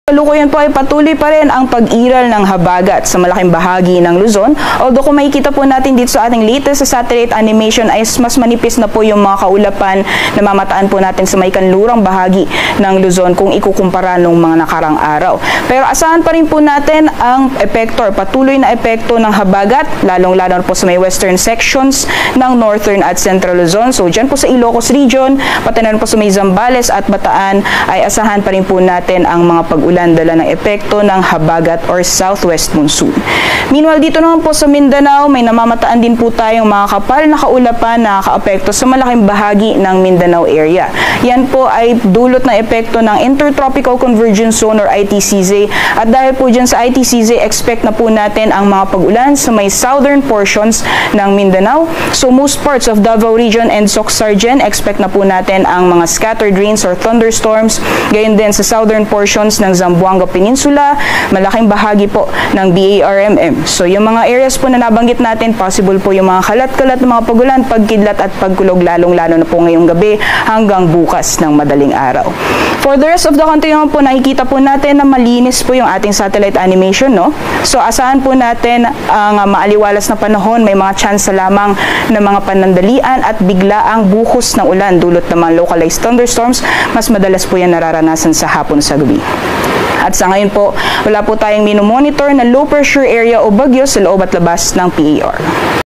Kasalukuyan po ay patuloy pa rin ang pag-iral ng habagat sa malaking bahagi ng Luzon. Although kung makikita po natin dito sa ating latest sa satellite animation ay mas manipis na po yung mga kaulapan na mamataan po natin sa may kanlurang bahagi ng Luzon kung ikukumpara nung mga nakarang araw. Pero asahan pa rin po natin ang epekto, patuloy na epekto ng habagat, lalong-lalo po sa may western sections ng northern at central Luzon. So dyan po sa Ilocos region, pati na po sa may Zambales at Bataan ay asahan pa rin po natin ang mga pag-ulan dala ng epekto ng habagat or southwest monsoon. Meanwhile, dito naman po sa Mindanao, may namamataan din po tayong mga kapal na kaulapan na nakaapekto sa malaking bahagi ng Mindanao area. Yan po ay dulot ng epekto ng Intertropical Convergence Zone or ITCZ. At dahil po dyan sa ITCZ, expect na po natin ang mga pag-ulan sa may southern portions ng Mindanao. So most parts of Davao Region and Soc-Sargen, expect na po natin ang mga scattered rains or thunderstorms. Gayon din sa southern portions ng Zamboanga Peninsula, malaking bahagi po ng BARMM. So yung mga areas po na nabanggit natin, possible po yung mga kalat-kalat na mga pagulan, pagkidlat at pagkulog, lalong-lalo na po ngayong gabi hanggang bukas ng madaling araw. For the rest of the country naman po, nakikita po natin na malinis po yung ating satellite animation, no? So asahan po natin ang maaliwalas na panahon, may mga chance lamang ng mga panandalian at biglaang buhos ng ulan dulot ng mga localized thunderstorms. Mas madalas po yan nararanasan sa hapon sa gabi. At sa ngayon po, wala po tayong minomonitor na low pressure area o bagyo sa loob at labas ng PAR.